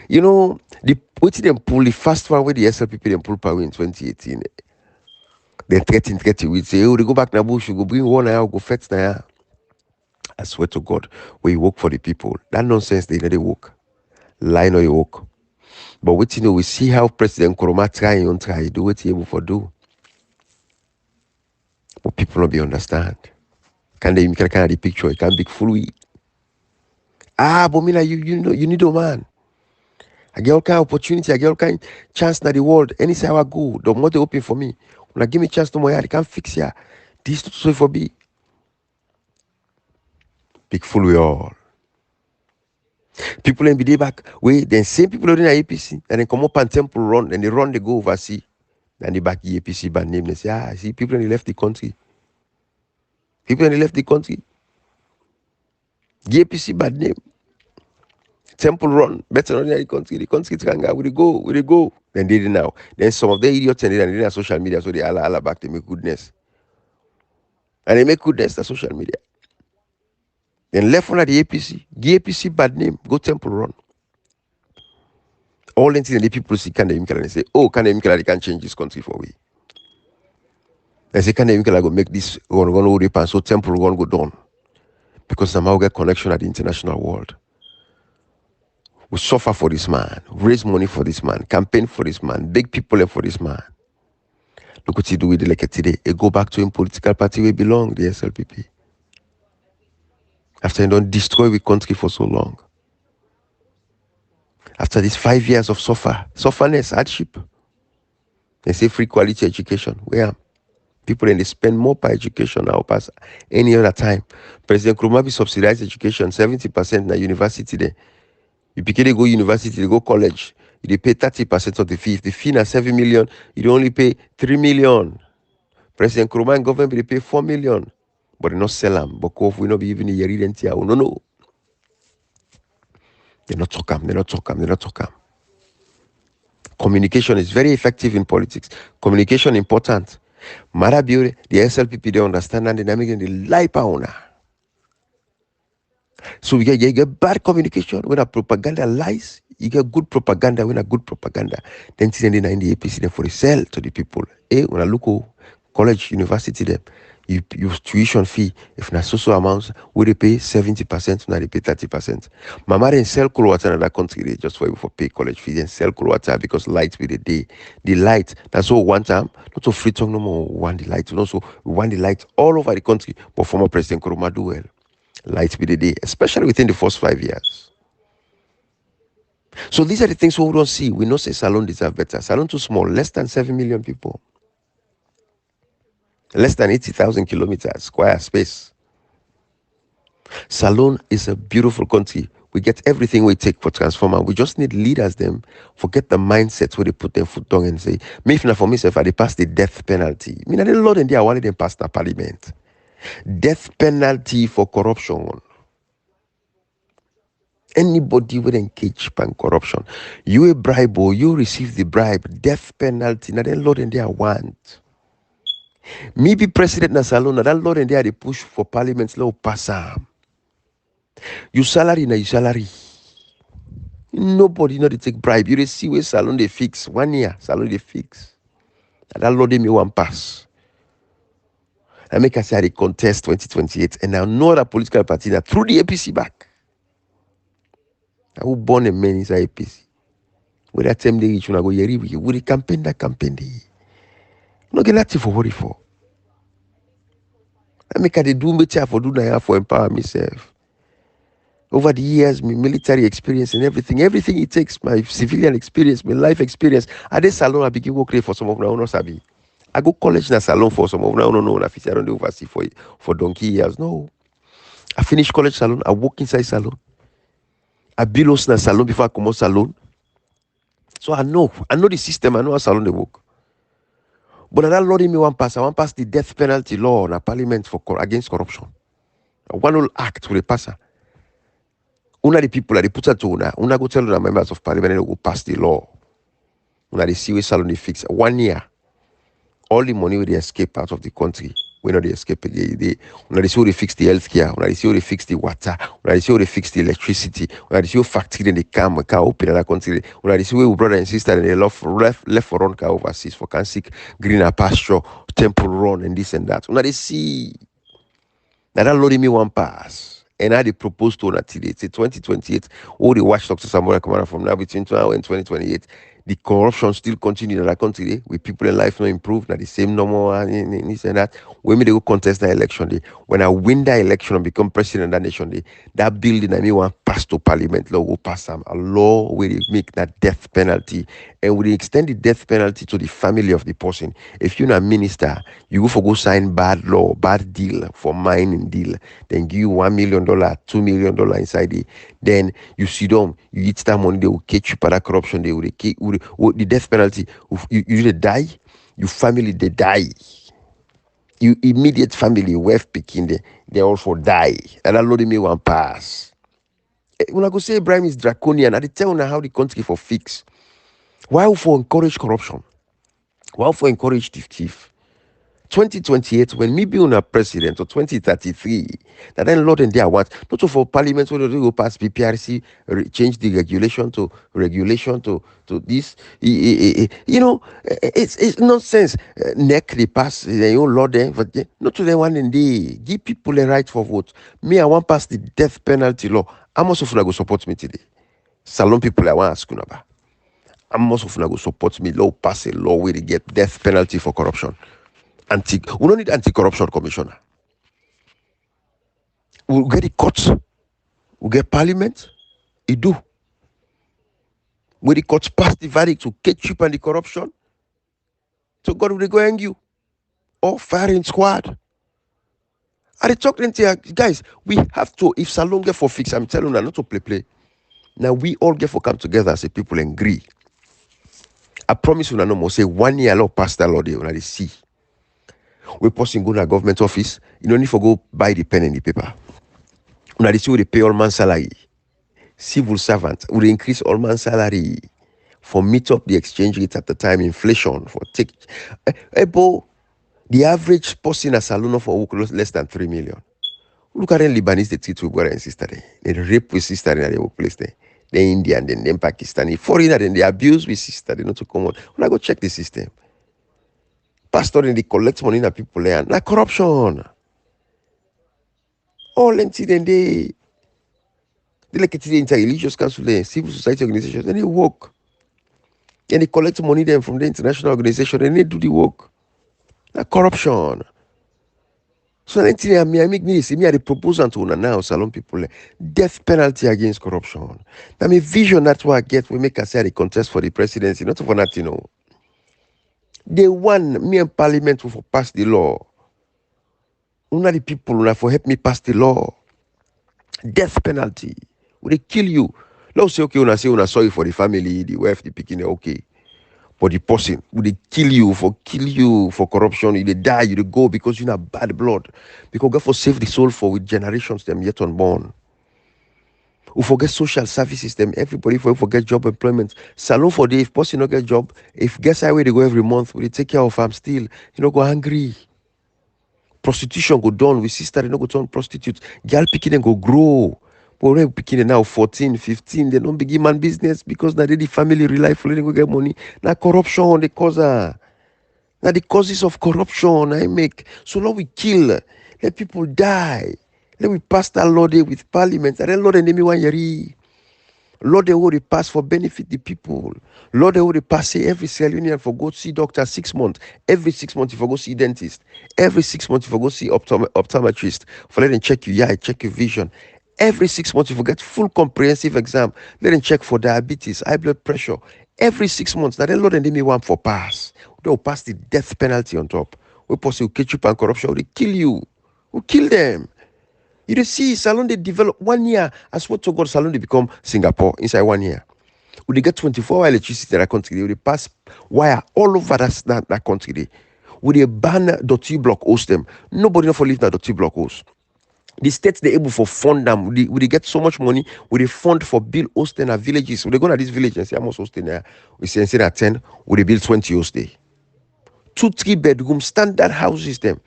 You know, the wetin dem pull the first one wey the SLPP dem pull power in 2018. Dem threaten with say, oh, they go back na bush, we go bring war na ya, we go fight na ya. I swear to God, we work for the people. That nonsense they no dey work. Lie no dey work. But wetin you know, we see how President Nkrumah try and try, do what he able for do. But people don't be understand. Can they kind of the picture? It can be full with. But me like you know you need a man. I get all kind of opportunity, I get all kind of chance in the world. Any side I go, the more they open for me. When I give me chance no more, they can't fix ya. This so for me. Big fool we all. People in the day back, we then same people in the APC, and then come up and temple run, and they go overseas. Then they back the APC bad name. They say, see, people in the left the country. People in the left the country. The APC bad name. Temple run, better than the country. The country tranga, we they go. Then they did now. Then some of the idiots and they are social media, so they all back, they make goodness. And they make goodness the social media. Then left one at the APC bad name, go temple run. All the things the people see can they say, oh, can they can change this country for we. They say, can they go make this run over the pan so temple run go down. Because somehow get connection at the international world. We suffer for this man, raise money for this man, campaign for this man, beg people for this man. Look what he do with the like today. He go back to him political party where he belong, the SLPP. After he don't destroy the country for so long. After these 5 years of sufferness, hardship. They say free quality education. Where people then they spend more per education now past any other time. President Nkrumah be subsidized education 70% na university there. You pick they go university, they go college. They pay 30% of the fee. If the fee na 7 million, you only pay 3 million. President Nkrumah and government they pay 4 million. But they not sell them. But we not be even a year here. No. They not talk them. Communication is very effective in politics. Communication important. Mara Biore, the SLPP, they understand and they make the lie pauna. So you get bad communication when a propaganda lies. You get good propaganda when a good propaganda. Then in the APC then for the sell to the people. When I look college, university them, you tuition fee, if not so amounts, we they pay 70%, now they pay 30%. Mama then sell cool water in that country, they just for pay college fees and sell cool water because light with the day. The light, that's all one time, not so free tongue no more, one the light. Also, we want the light all over the country, but former President Nkrumah do well. Light with the day, especially within the first 5 years. So these are the things we don't see. We know say Salone deserve better. Salone too small, less than 7 million people. Less than 80,000 kilometers square space. Salone is a beautiful country. We get everything we take for transformer. We just need leaders them. Forget the mindset where they put their foot down and say, me if not for myself, I they pass the death penalty. I mean, I didn't Lord and I wanted them pass the parliament. Death penalty for corruption. Anybody will engage in corruption. You a bribe or you receive the bribe, death penalty. Now then Lord and I want. Me be president na Salone, now that Lord and they push for parliament law pass. You salary na you salary. Nobody know they take bribe. You see where Salone they fix 1 year. Salone they fix. And that Lord they me one pass. I make us say they contest 2028, and now no other political party that through the APC back. I will born a man inside APC. With that time they reach when I go yeri with the campaign they. No get nothing for worry for. I make they do me for do na for empower myself. Over the years, my military experience and everything it takes, my civilian experience, my life experience. At this salon, I begin work for some of them, sabi. I go college na salon for some of them, no, I don't do oversee for donkey years. No. I finish college salon, I work inside salon. I build house na salon before I come out salon. So I know the system, I know how salon they work. But that law me one pass, I want pass the death penalty law in parliament for against corruption. I want to act with the passer. Una the people that they put it to una go tell the members of parliament they go pass the law. Una they see where salon they fix 1 year. All the money will they escape out of the country. We know they escape again. When they say they fix the healthcare, when they say they fix the water, when they say they fix the electricity, when they say factory, then they come, we can open another country. When they say we brother and sister, and they left for run car overseas for can seek greener pasture, temple run, and this and that. When they see now that loading me one pass. And I they propose to una till it's 2028. All the watch Dr. Samuel Kamara from now between 20 and 2028. The corruption still continue in that country with people in life not improve. Now the same normal and this and that. When me they go contest the election day. When I win that election and become president of that nation day, that building I mean one pass to parliament law will pass some a law where they make that death penalty and we extend the death penalty to the family of the person. If you're not a minister, you go for go sign bad law, bad deal for mining deal, then give you $1 million, $2 million inside it. Then you sit down, you eat that money, they will catch you for that corruption, they will the death penalty. You they die, your family they die. You immediate family, wife picking they also die. And I load me one pass. When I go say Ibrahim is draconian, I tell you how the country for fix. Why for encourage corruption? Why for encourage thief? 2028, when me be on a president, or 2033, that then Lord and there want not for parliament where they go pass PPRC, change the regulation to this. It's nonsense. Neck they pass their own law there, but not to the one and they give people a right for vote. Me, I want pass the death penalty law. How much of go support me today? Salon people I want ask you about. How much of go support me? Law pass a law where they get death penalty for corruption. We don't need anti-corruption commissioner. We'll get the courts. We'll get parliament. It do. When the courts pass the verdict to catch you and the corruption, so God will go hang you. Or firing squad. I talk to guys, we have to, if Salon get for fix, I'm telling you not to play. Now we all get for come together as a people and agree. I promise you no more say 1 year law pass that law there when I see. We person go to a government office, you don't need to go buy the pen and the paper. When they see they pay all man salary, civil servant will increase all man salary for meet up the exchange rate at the time, inflation for take. The average person a salon for work less than 3 million. Look at the Lebanese, they treat with brother and sister there. They rape with sister in the workplace there. The Indian, then Pakistani, foreigner, then they abuse with sister. They not to come on. When I go check the system, pastor and they collect money in people there. Now corruption. All empty then they like it the inter-religious council there, civil society organizations, and they work. And they collect money then from the international organization and they do the work. Now corruption. So anything I make me see me at the proposal to now salon people death penalty against corruption. Now my vision that's what I get we make us say the contest for the presidency, not for nothing. No. They won me and parliament will pass the law. Una the people una for help me pass the law. Death penalty. Will they kill you? Let's say okay, una say una sorry for the family, the wife, the picking, okay. But the person, will they kill you for corruption? You they die, you they go because you know bad blood. Because God for save the soul for with generations them yet unborn. We forget social services them, everybody forget job employment. Salon for day, if person not get job, if guess highway they go every month, will they take care of them still? You know, go hungry. Prostitution go down with sister, they not go turn prostitutes. Girl picking and go grow. But when picking now 14, 15, they don't begin man business because now they the family rely for they go get money. Now corruption, the cause now the causes of corruption I make. So now we kill, let people die. Let we pass that law there with parliament. And then Lord and me one year. Lord, they will pass for benefit the people. Lord, they will pass say every Sierra Leonean for go see doctor 6 months. Every 6 months you for go see dentist. Every 6 months you for go see optometrist. For let them check your eye, check your vision. Every 6 months you for get full comprehensive exam. Let them check for diabetes, high blood pressure. Every 6 months. Now then Lord and they may want for pass. They will pass the death penalty on top. We possibly will catch you and corruption. They kill you. We'll kill them. You see, Salon they develop 1 year. I swear to God, Salon they become Singapore inside 1 year. Would they get 24-hour electricity in that country? Would they pass wire all over that country? Would they ban .T block host them? Nobody not for leave that .T block host. The states they able for fund them. Would they get so much money? Would they fund for build hosting at villages? Would they go to this village and say, I'm also hosting there? We say instead of 10, would they build 20 host there? 2-3 bedroom standard houses them.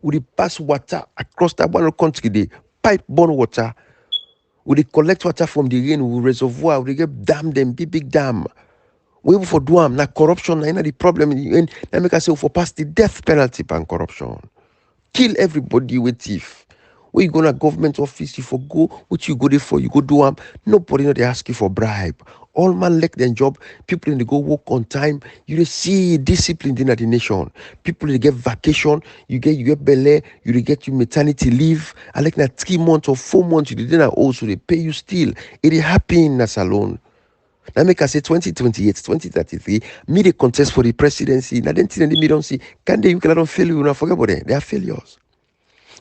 We dey pass water across that one country, dey pipe borne water. We dey collect water from the rain, we reservoir, we dey get dam dem, big big dam. We even for do am, na corruption na the problem in the end. Na make I say we for pass the death penalty ban corruption. Kill everybody with thief. When you go to government office, you for go, what you go there for, you go do am. Nobody know they ask you for bribe. All man like their job. People in they go work on time. You dey see discipline in the nation. People they get vacation. You get belay. You dey get your maternity leave. I like na 3 months or 4 months. You didn't also they pay you still. It dey happen in a salon. Now make I say 2028, 2033, me they contest for the presidency. Now then thing me don't see. Can they you cannot fail you? Now forget about them. They are failures.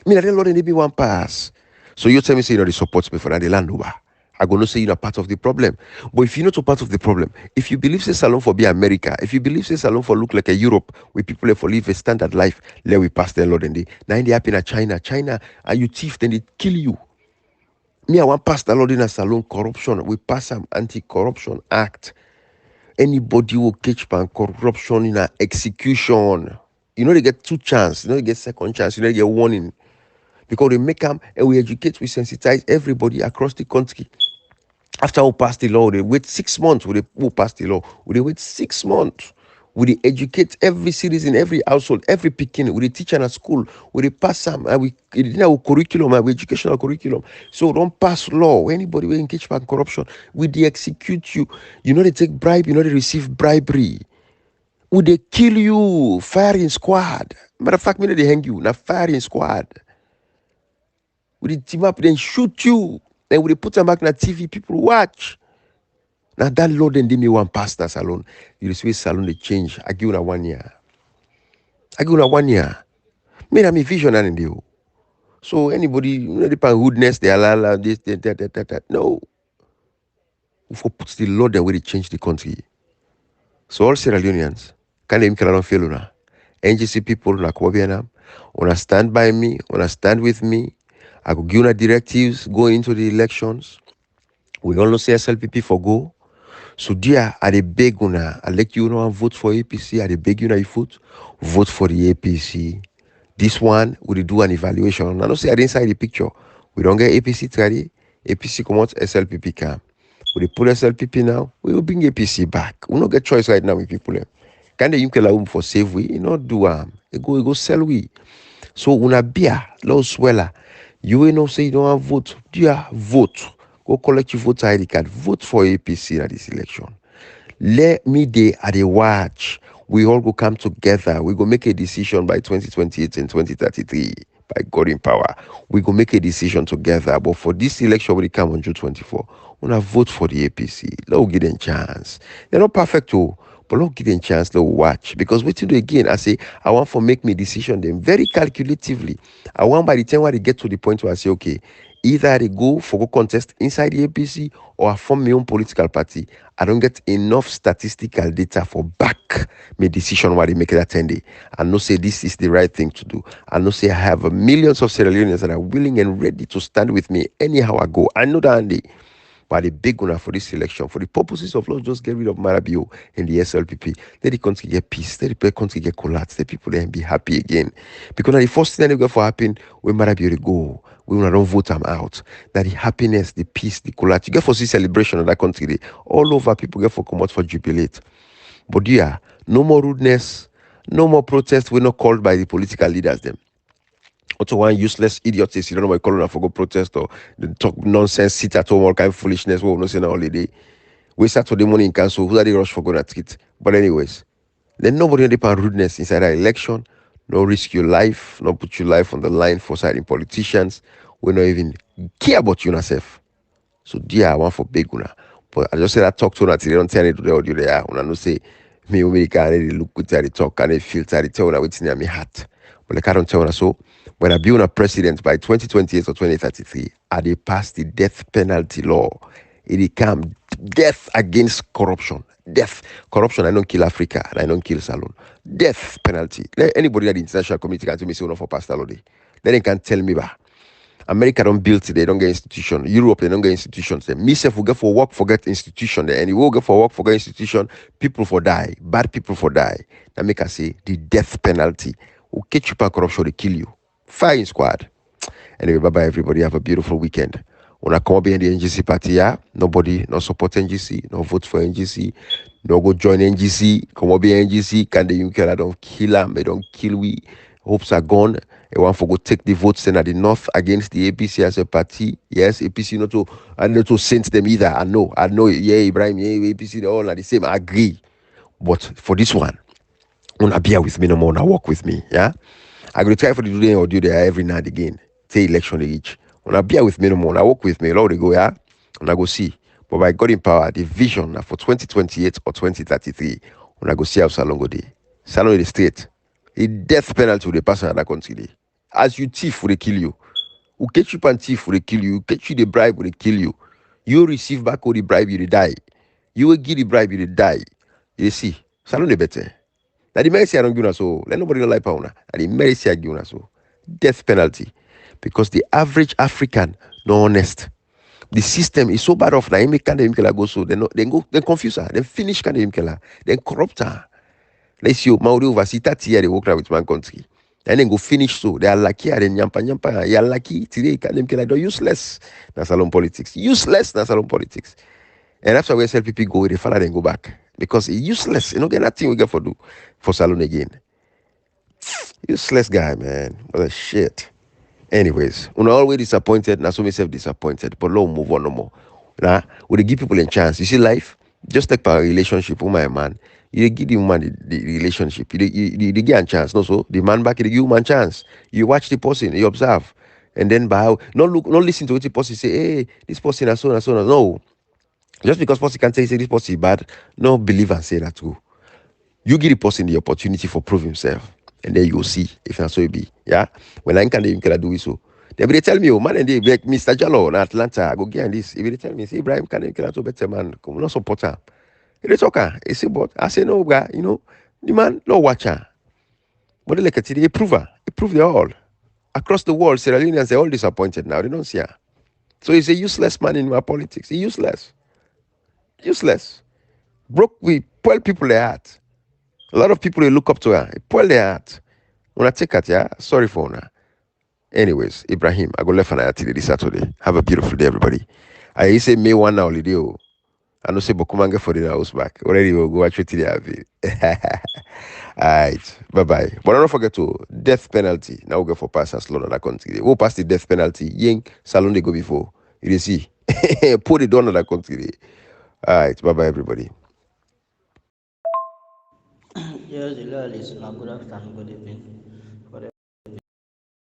Me na then Lord and they be one pass. So you tell me say you know they support me for that the land over. I gonna say you're not part of the problem. But if you're not a part of the problem, if you believe say salon for be America, if you believe say salon for look like a Europe where people have for live a standard life, let we pass the Lord and they now in the happen at China, are you thief, then they kill you. Me, I want pass the Lord in a salon corruption. We pass an anti-corruption act. Anybody will catch pan corruption in an execution. You know they get 2 chance, you know they get second chance, you know they get warning. Because they make them and we educate, we sensitize everybody across the country. After we pass the law, they wait 6 months. We pass the law. We wait 6 months. We educate every citizen, every household, every pekin. We teach at school. We pass them. And we in our curriculum, our educational curriculum. So don't pass law. Anybody will engage in corruption, we they execute you. You know they take bribe. You know they receive bribery. Would they kill you? Firing squad. Matter of fact, me know they hang you. Now firing squad. Would they team up then shoot you? Then would they put them back on TV? People watch. Now that Lord and me one pastor salon. You see salon they change. I give you 1 year. I give you 1 year. Me na me vision and you. So anybody, you know, depend goodness, they allow this, that. No. We for put the Lord the way they change the country. So all Sierra Leoneans, can they cannot fail una. NGC people na Kwabiana, wanna stand by me, wanna stand with me. I go give una directives going into the elections. We all know say SLPP for go. So dear, I dey beg una, I let you know and vote for APC. I dey beg you now you vote for the APC. This one we dey do an evaluation. I know say I dey inside the picture. We don't get APC ready. APC come out, SLPP come. We dey pull SLPP now. We will bring APC back. We don't get choice right now with people. Can they use for save we? You not do it go sell we. So una beer, low sweller. You will not say you don't have vote. Dear, vote. Go collect your voter ID card. Vote for APC at this election. Let me dey at a watch. We all go come together. We go make a decision by 2028 and 2033. By God in power. We go make a decision together. But for this election, we come on June 24. We gonna vote for the APC. Let's give them chance. They're not perfect too. But let's give them chance, let's watch. Because what you do again, I say, I want for make me decision them very calculatively. I want by the time where they get to the point where I say, okay, either they go contest inside the APC or I form my own political party. I don't get enough statistical data for back my decision where they make it at 10 day. I know say this is the right thing to do. I know say I have millions of Sierra Leoneans that are willing and ready to stand with me anyhow I go. I know that Andy. But the big one for this election, for the purposes of Lord, just get rid of Marabio and the SLPP. Let the country get peace. Let the country get collapsed. Let people then be happy again. Because now the first thing that they go for happen when Marabio they go, we will not vote them out. That the happiness, the peace, the collapse. You get for see celebration of that country. They, all over people get for come out for jubilate. But yeah, no more rudeness, no more protest. We're not called by the political leaders them. Also, one useless idiot says you don't know what calling for go protest or talk nonsense, sit at home, all kind of foolishness. We're not saying holiday. We Saturday morning cancel. Who are they rush for going to treat? But anyways, then nobody depend rudeness inside that election. No risk your life, no put your life on the line for siding politicians. We not even care about you yourself. So dear, I want for big una. But I just said I talk to una till they don't tell me to the audio there. Una no say me America and they look good at the talk and they filter they tell una what's in my heart. But like I don't tell una so when I be a president by 2028 or 2033, I they pass the death penalty law. It become death against corruption. Death. Corruption, I don't kill Africa and I don't kill Salon. Death penalty. Let anybody at the international community can tell me say no for pastor law. Then they can tell me bah. America don't build it, they don't get institution. Europe, they don't get institutions. Then me self will get for work, forget institution. Then and you will get for work, forget institution, people for die. Bad people for die. That make us say the death penalty. Will catch you for corruption, they kill you. Fine squad. Anyway, bye bye everybody. Have a beautiful weekend. When I come up behind the NGC party, yeah, nobody no support NGC, no vote for NGC, no go join NGC. Come up behind NGC. Can the UK don't kill them? They don't kill we. Hopes are gone. They want for go take the votes then at the north against the APC as a party. Yes, APC not to and not to send them either. I know. Yeah, Ibrahim, yeah, APC, they all are the same. I agree. But for this one, wanna bear with me no more, wanna work with me, yeah? I go try for the today or do there every now and again. Say election they reach. Wanna bear with me no more, wanna work with me, Lord they go, yeah? And I go see. But by God in power, the vision na for 2028 or 2033, when I go see how Salon go day. Salon the state. A death penalty will they pass another country day. As you thief, will they kill you. Who catch you and thief, will they kill you. Who catch you the bribe, will they kill you. You receive back all the bribe, you they die. You will give the bribe, you they die. You see, Salon they better. Now the mercy I don't give so let nobody don't like power. And the mercy I give so death penalty. Because the average African no honest. The system is so bad off now. Make can go so they go they confuse her. They finish can then corrupt her. Let's see Maori over 30 years they work with one country. And then go finish so they are lucky and then yampa yampa. You are lucky today can they're useless. That's salon politics. Useless that's salon politics. And that's why we sell people go, they follow then go back. Because it's useless. You know, get nothing we get for do for salon again. Useless guy, man. What a shit. Anyways, when I always disappointed, now so myself disappointed. But long move on no more. Nah, we dey give people a chance. You see, life, just like a relationship with my man. You dey give the woman the relationship. You dey give a chance. No, so the man back, you dey give woman chance. You watch the person, you observe. And then by how not listen to what the person say, hey, this person and so and so. No. Just because person can say this person is bad, no believe and say that too. You give the person the opportunity for prove himself, and then you'll see if that's so it be. Yeah, when I can do it so. They tell me, oh man, and they like Mr. Jallo in Atlanta, I go get this. If they tell me, say Ibrahim can do better man, come not support her. They talk her. They say, but I say no, guy, the man no watch her. But they like it, they prove her. They prove they all across the world. Sierra Leoneans they're all disappointed now. They don't see her. So he's a useless man in my politics. He's useless. Broke we poor people their heart. A lot of people they look up to her. It spoil their heart. When I take it, yeah, sorry for her. Anyways, Ibrahim, I go left and I till this Saturday. Have a beautiful day, everybody. I say May one now holiday. I know say Bokumange for the house back. Already we'll go watch it till they have it. Alright, bye bye. But don't forget to death penalty. Now we go for pass as law in that country. We'll pass the death penalty. Ying salon they go before. You see. Put it down in that country. Alright, bye bye everybody. Yes, hello, listener. Good afternoon, good evening.